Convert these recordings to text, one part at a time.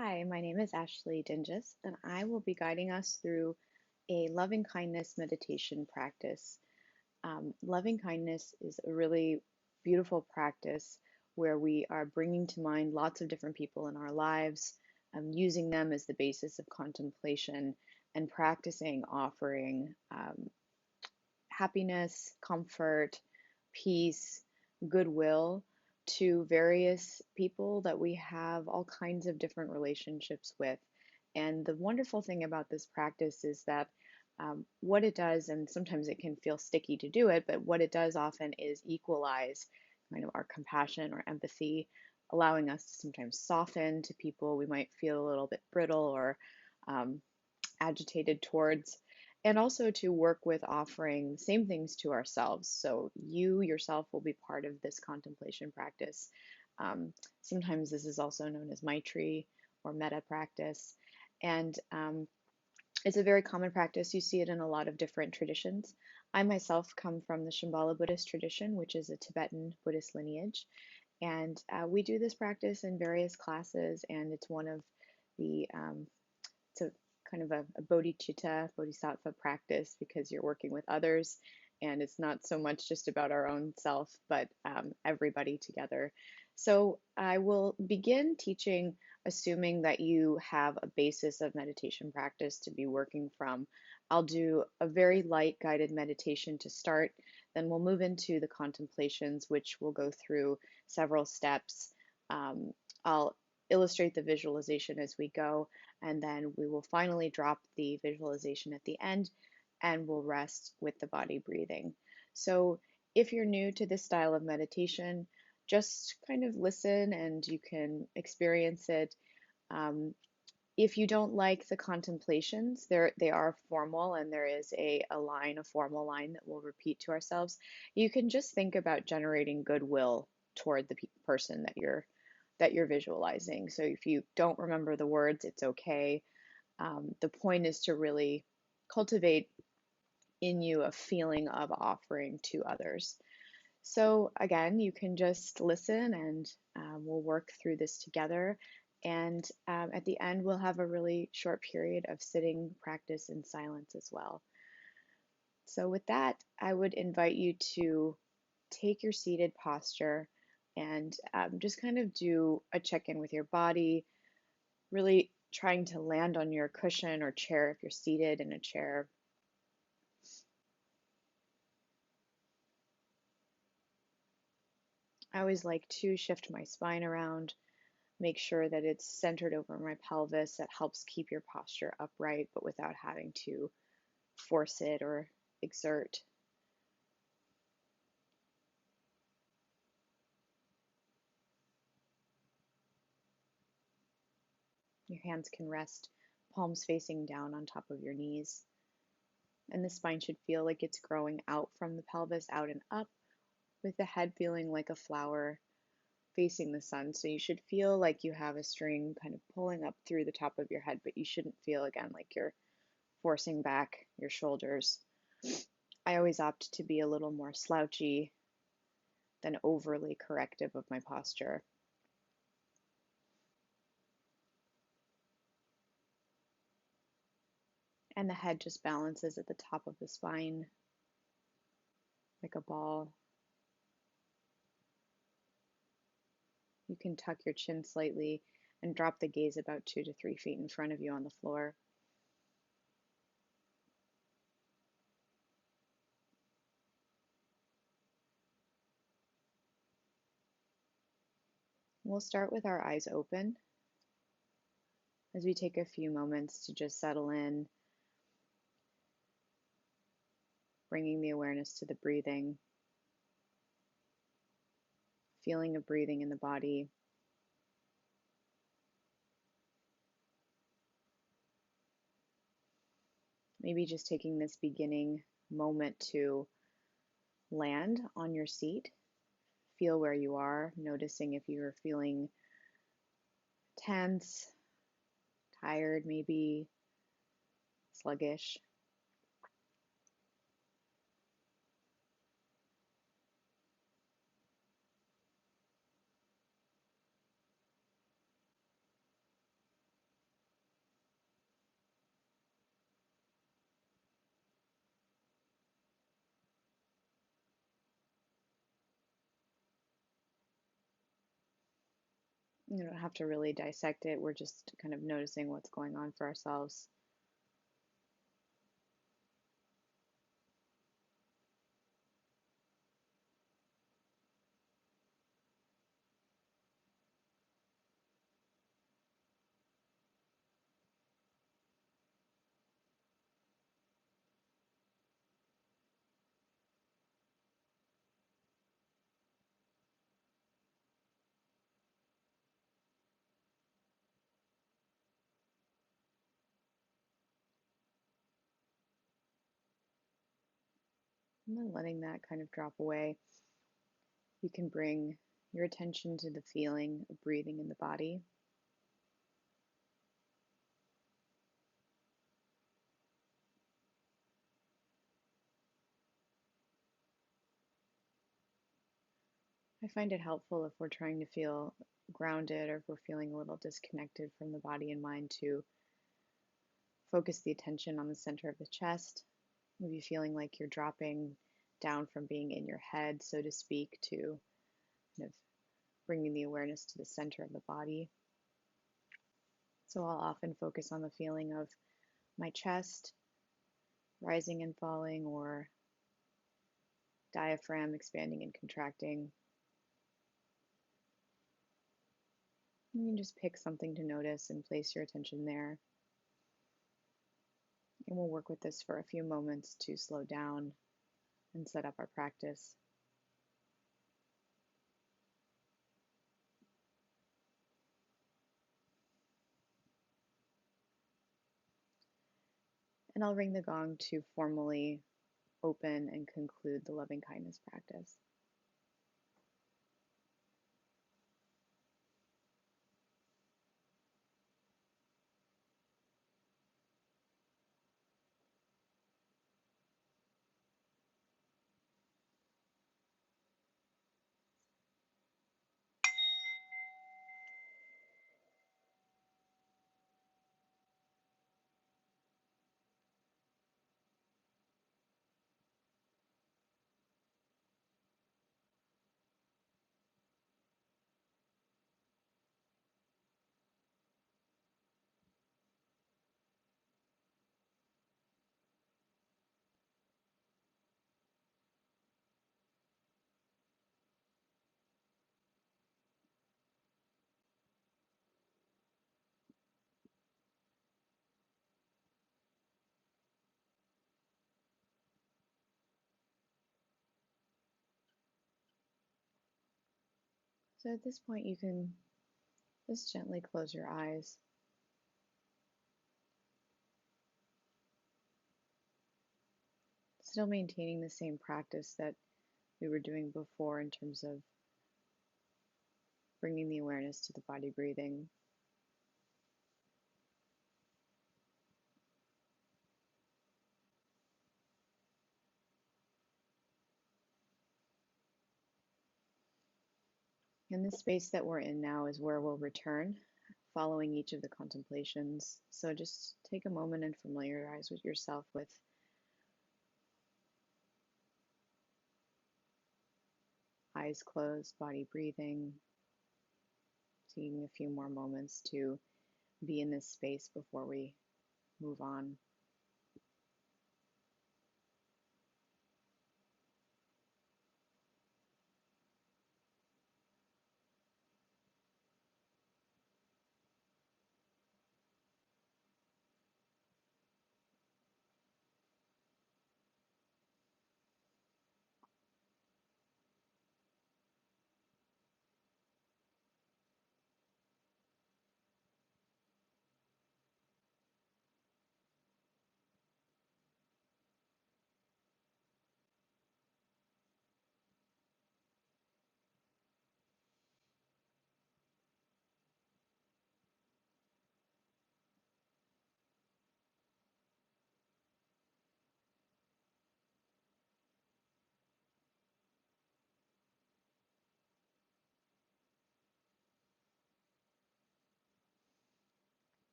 Hi, my name is Ashley Dinges, and I will be guiding us through a loving kindness meditation practice. Loving kindness is a really beautiful practice where we are bringing to mind lots of different people in our lives, using them as the basis of contemplation, and practicing offering happiness, comfort, peace, goodwill to various people that we have all kinds of different relationships with. And the wonderful thing about this practice is that what it does, and sometimes it can feel sticky to do it, but what it does often is equalize kind of our compassion or empathy, allowing us to sometimes soften to people we might feel a little bit brittle or um, agitated towards, and also to work with offering the same things to ourselves. So you yourself will be part of this contemplation practice. Sometimes this is also known as Maitri or metta practice. And it's a very common practice. You see it in a lot of different traditions. I myself come from the Shambhala Buddhist tradition, which is a Tibetan Buddhist lineage. And we do this practice in various classes, and it's one of it's a kind of a bodhicitta, bodhisattva practice because you're working with others and it's not so much just about our own self, but everybody together. So I will begin teaching assuming that you have a basis of meditation practice to be working from. I'll do a very light guided meditation to start, then we'll move into the contemplations, which will go through several steps. I'll illustrate the visualization as we go, and then we will finally drop the visualization at the end and we'll rest with the body breathing. So if you're new to this style of meditation, just kind of listen and you can experience it. Um, if you don't like the contemplations, they are formal and there is a formal line that we'll repeat to ourselves. You can just think about generating goodwill toward the person that you're visualizing. So if you don't remember the words, it's okay. The point is to really cultivate in you a feeling of offering to others. So again, you can just listen and we'll work through this together. And at the end, we'll have a really short period of sitting practice in silence as well. So with that, I would invite you to take your seated posture and just kind of do a check-in with your body, really trying to land on your cushion or chair if you're seated in a chair. I always like to shift my spine around, make sure that it's centered over my pelvis. That helps keep your posture upright, but without having to force it or exert. Your hands can rest palms facing down on top of your knees. And the spine should feel like it's growing out from the pelvis, out and up, with the head feeling like a flower facing the sun. So you should feel like you have a string kind of pulling up through the top of your head, but you shouldn't feel again like you're forcing back your shoulders. I always opt to be a little more slouchy than overly corrective of my posture. And the head just balances at the top of the spine like a ball. You can tuck your chin slightly and drop the gaze about 2 to 3 feet in front of you on the floor. We'll start with our eyes open as we take a few moments to just settle in, bringing the awareness to the breathing, feeling of breathing in the body. Maybe just taking this beginning moment to land on your seat, feel where you are, noticing if you're feeling tense, tired, maybe sluggish. You don't have to really dissect it. We're just kind of noticing what's going on for ourselves. And then letting that kind of drop away, you can bring your attention to the feeling of breathing in the body. I find it helpful if we're trying to feel grounded or if we're feeling a little disconnected from the body and mind to focus the attention on the center of the chest, maybe feeling like you're dropping down from being in your head, so to speak, to kind of bringing the awareness to the center of the body. So I'll often focus on the feeling of my chest rising and falling, or diaphragm expanding and contracting. You can just pick something to notice and place your attention there. And we'll work with this for a few moments to slow down and set up our practice. And I'll ring the gong to formally open and conclude the loving kindness practice. So at this point, you can just gently close your eyes. Still maintaining the same practice that we were doing before in terms of bringing the awareness to the body breathing. And the space that we're in now is where we'll return following each of the contemplations. So just take a moment and familiarize with yourself with eyes closed, body breathing, taking a few more moments to be in this space before we move on.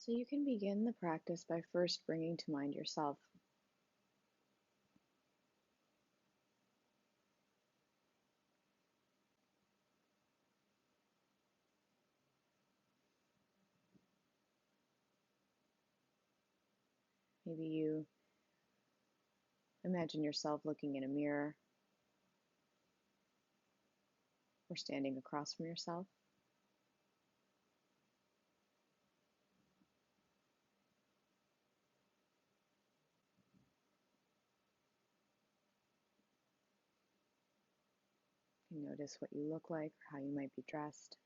So you can begin the practice by first bringing to mind yourself. Maybe you imagine yourself looking in a mirror or standing across from yourself. You notice what you look like or how you might be dressed.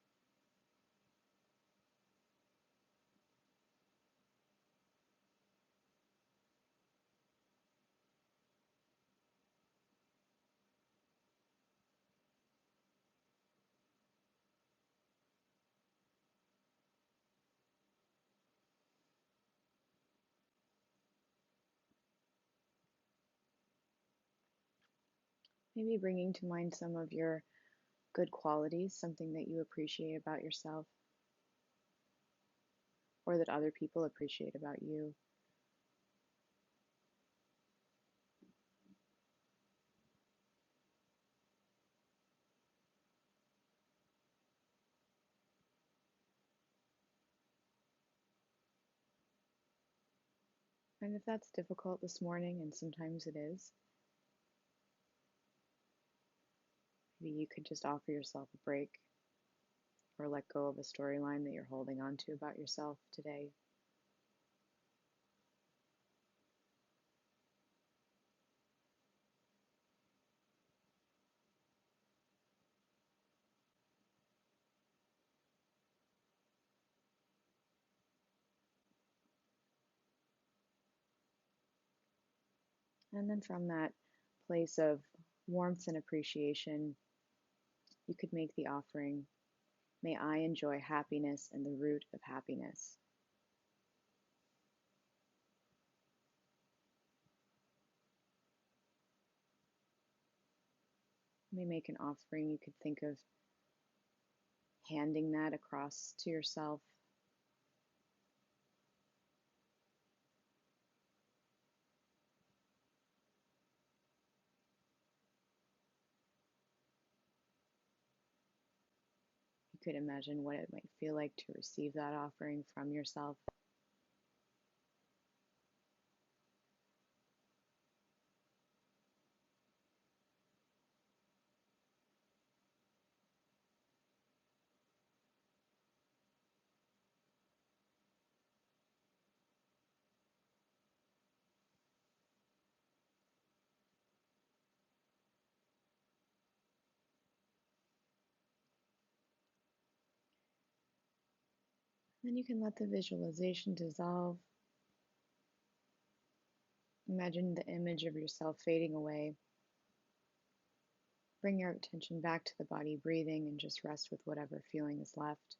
Maybe bringing to mind some of your good qualities, something that you appreciate about yourself or that other people appreciate about you. And if that's difficult this morning, and sometimes it is, maybe you could just offer yourself a break or let go of a storyline that you're holding on to about yourself today. And then from that place of warmth and appreciation, you could make the offering, may I enjoy happiness and the root of happiness. You may make an offering, you could think of handing that across to yourself. You could imagine what it might feel like to receive that offering from yourself. Then you can let the visualization dissolve. Imagine the image of yourself fading away. Bring your attention back to the body, breathing, and just rest with whatever feeling is left.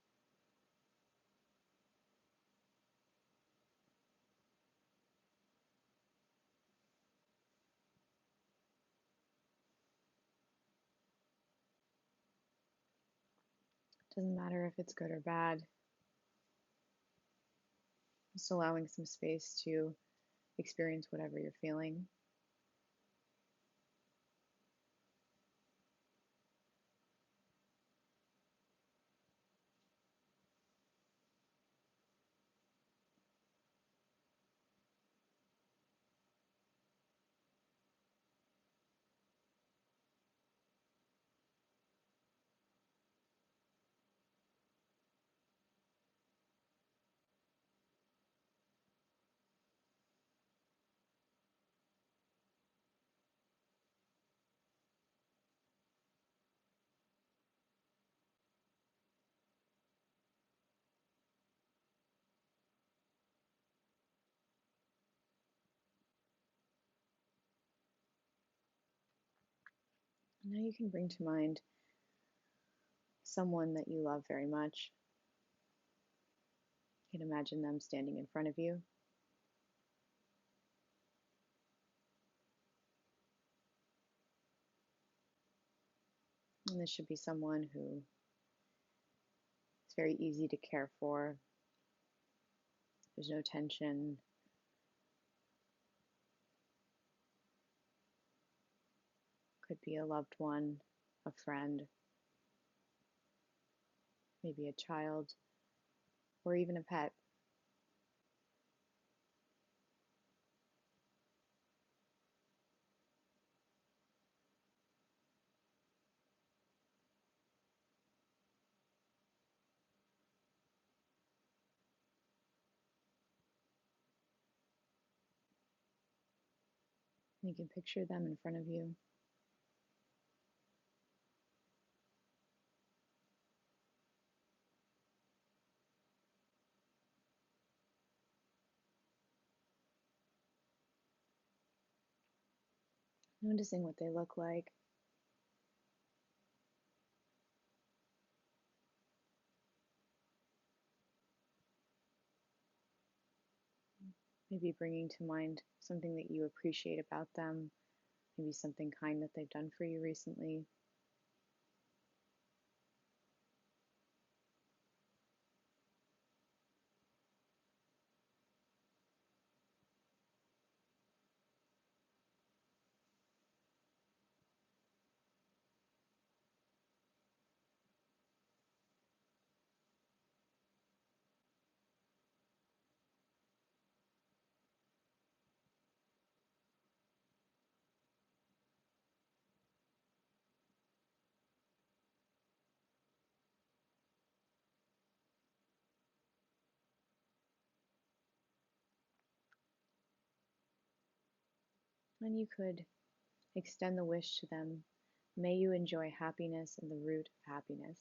Doesn't matter if it's good or bad, just allowing some space to experience whatever you're feeling. And now you can bring to mind someone that you love very much. You can imagine them standing in front of you. And this should be someone who is very easy to care for. There's no tension. Could be a loved one, a friend, maybe a child, or even a pet. You can picture them in front of you. Noticing what they look like. Maybe bringing to mind something that you appreciate about them, maybe something kind that they've done for you recently. And you could extend the wish to them. May you enjoy happiness and the root of happiness.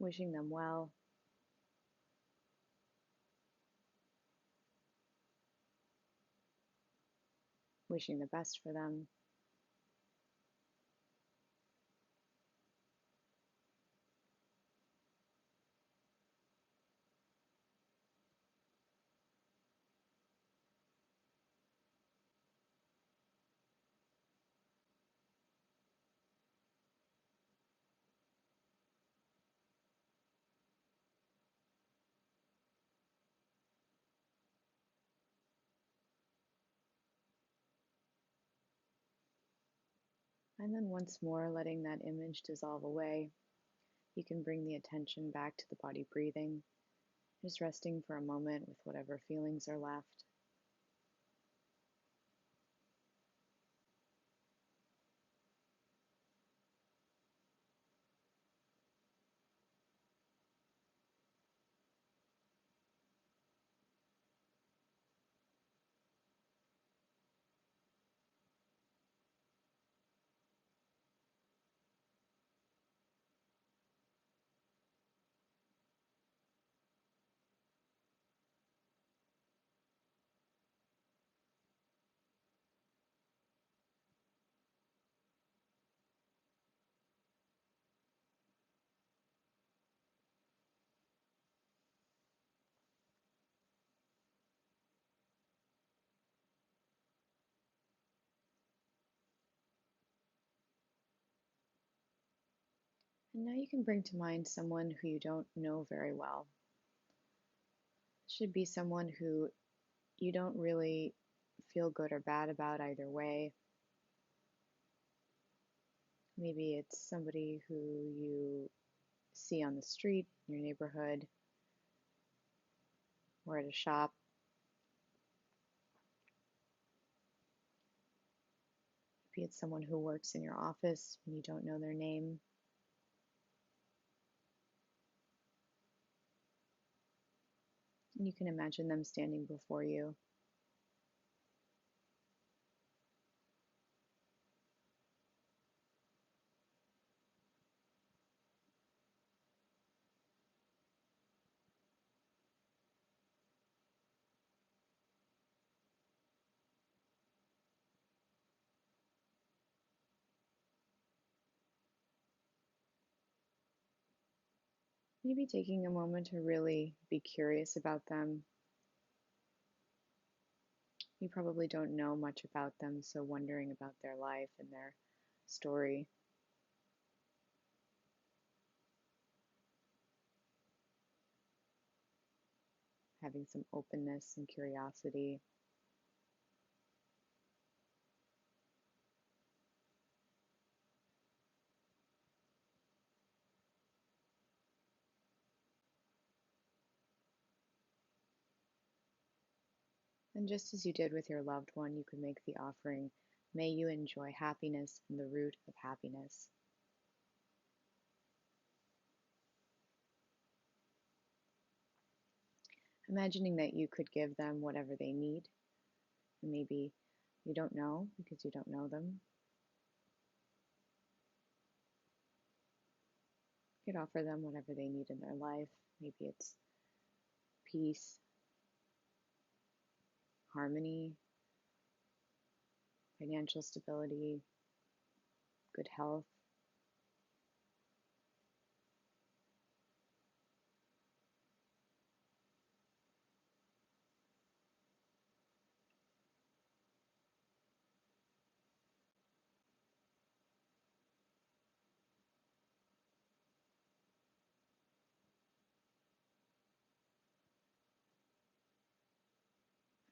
Wishing them well, wishing the best for them. And then once more, letting that image dissolve away, you can bring the attention back to the body breathing, just resting for a moment with whatever feelings are left. And now you can bring to mind someone who you don't know very well. It should be someone who you don't really feel good or bad about either way. Maybe it's somebody who you see on the street, in your neighborhood, or at a shop. Maybe it's someone who works in your office and you don't know their name. And you can imagine them standing before you. Maybe taking a moment to really be curious about them. You probably don't know much about them, so wondering about their life and their story. Having some openness and curiosity. And just as you did with your loved one, you could make the offering, may you enjoy happiness and the root of happiness. Imagining that you could give them whatever they need. And maybe you don't know because you don't know them. You could offer them whatever they need in their life. Maybe it's peace, harmony, financial stability, good health.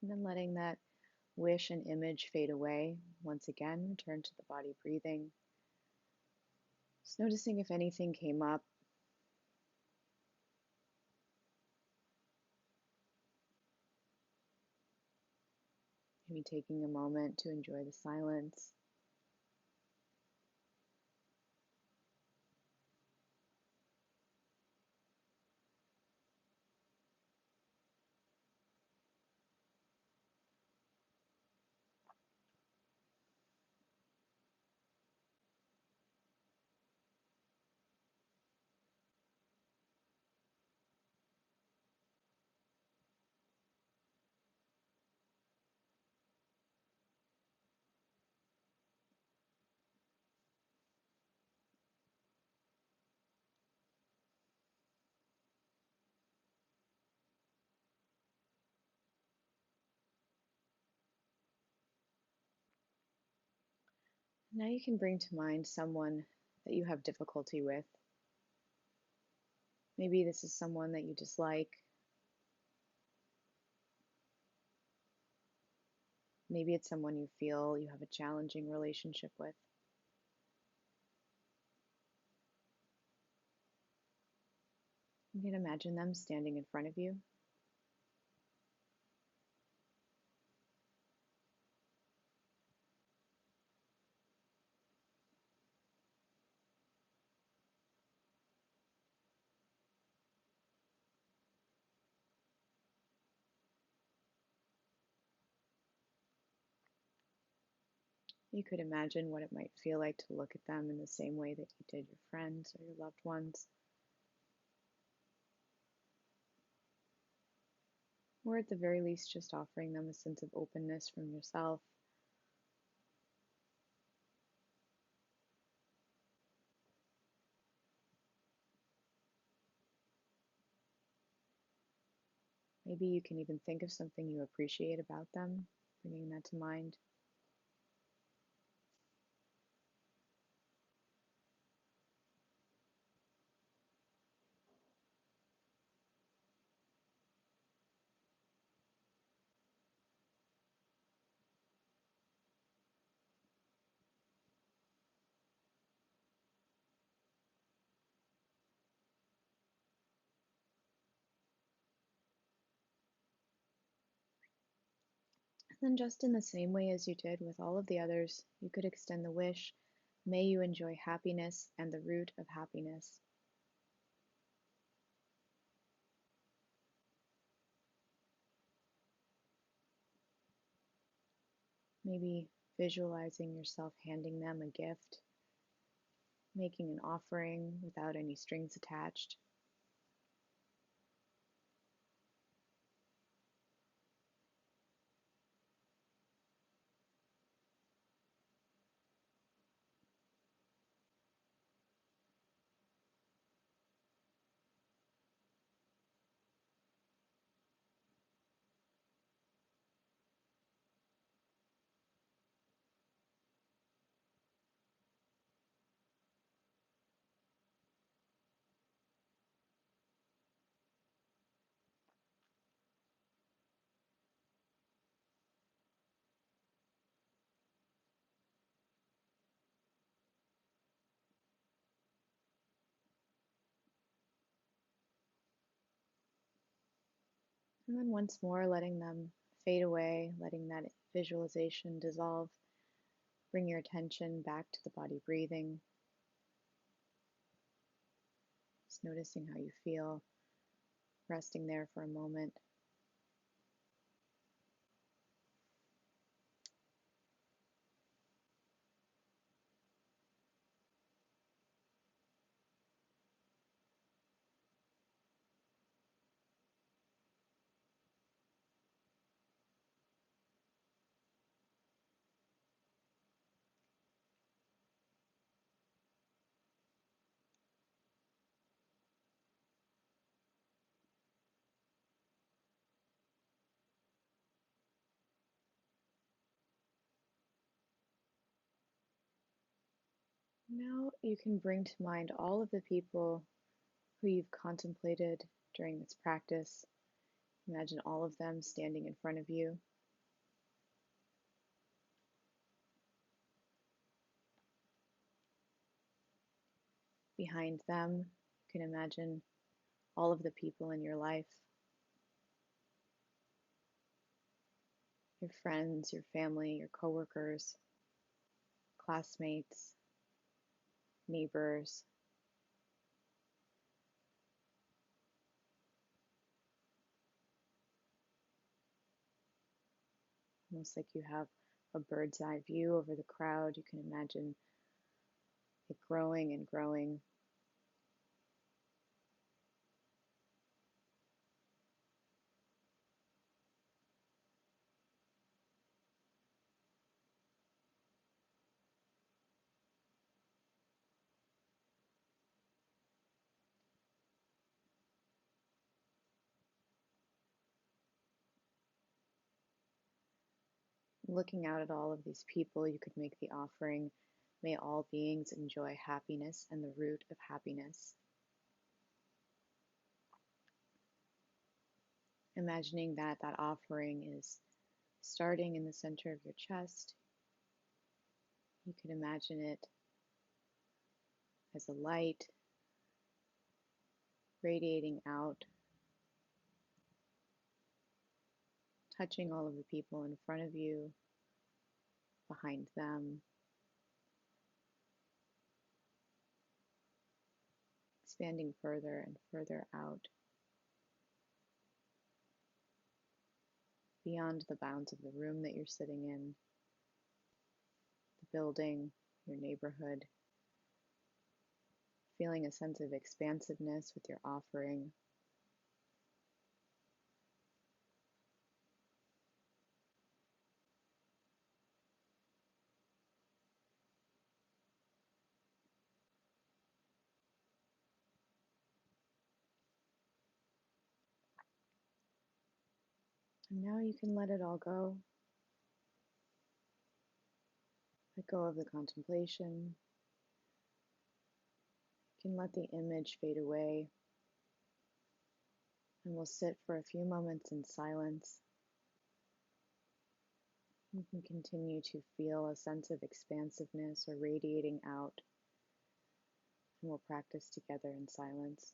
And then letting that wish and image fade away. Once again, return to the body breathing. Just noticing if anything came up. Maybe taking a moment to enjoy the silence. Now you can bring to mind someone that you have difficulty with. Maybe this is someone that you dislike. Maybe it's someone you feel you have a challenging relationship with. You can imagine them standing in front of you. You could imagine what it might feel like to look at them in the same way that you did your friends or your loved ones. Or at the very least, just offering them a sense of openness from yourself. Maybe you can even think of something you appreciate about them, bringing that to mind. And then, just in the same way as you did with all of the others, you could extend the wish, may you enjoy happiness and the root of happiness. Maybe visualizing yourself handing them a gift, making an offering without any strings attached. And then once more, letting them fade away, letting that visualization dissolve. Bring your attention back to the body breathing. Just noticing how you feel, resting there for a moment. Now you can bring to mind all of the people who you've contemplated during this practice. Imagine all of them standing in front of you. Behind them, you can imagine all of the people in your life, your friends, your family, your coworkers, classmates, neighbors. Almost like you have a bird's eye view over the crowd. You can imagine it growing and growing. Looking out at all of these people, you could make the offering, may all beings enjoy happiness and the root of happiness. Imagining that that offering is starting in the center of your chest. You can imagine it as a light radiating out, touching all of the people in front of you, behind them, expanding further and further out beyond the bounds of the room that you're sitting in, the building, your neighborhood, feeling a sense of expansiveness with your offering. And now you can let it all go. Let go of the contemplation. You can let the image fade away. And we'll sit for a few moments in silence. You can continue to feel a sense of expansiveness or radiating out. And we'll practice together in silence.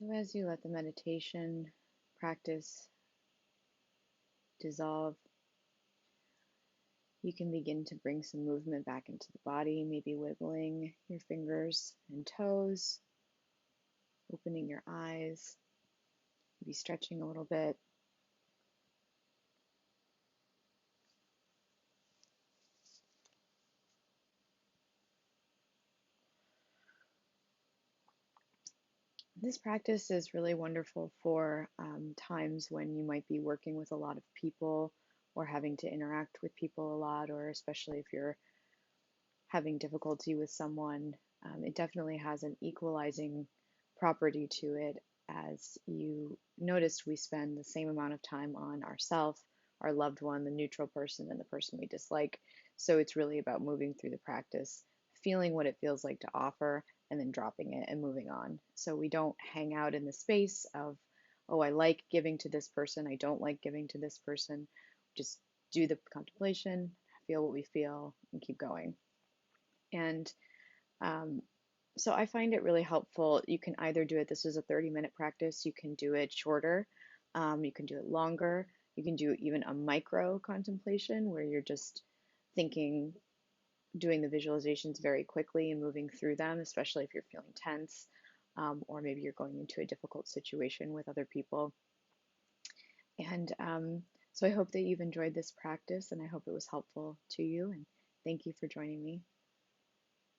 So, as you let the meditation practice dissolve, you can begin to bring some movement back into the body, maybe wiggling your fingers and toes, opening your eyes, maybe stretching a little bit. This practice is really wonderful for times when you might be working with a lot of people or having to interact with people a lot, or especially if you're having difficulty with someone. It definitely has an equalizing property to it. As you noticed, we spend the same amount of time on ourself, our loved one, the neutral person, and the person we dislike. So it's really about moving through the practice, feeling what it feels like to offer, and then dropping it and moving on. So we don't hang out in the space of, oh, I like giving to this person, I don't like giving to this person. Just do the contemplation, feel what we feel, and keep going. And um, so I find it really helpful. You can either do it, this is a 30-minute practice, you can do it shorter, you can do it longer, you can do even a micro contemplation where you're just thinking, doing the visualizations very quickly and moving through them, especially if you're feeling tense, or maybe you're going into a difficult situation with other people. And so I hope that you've enjoyed this practice and I hope it was helpful to you. And thank you for joining me.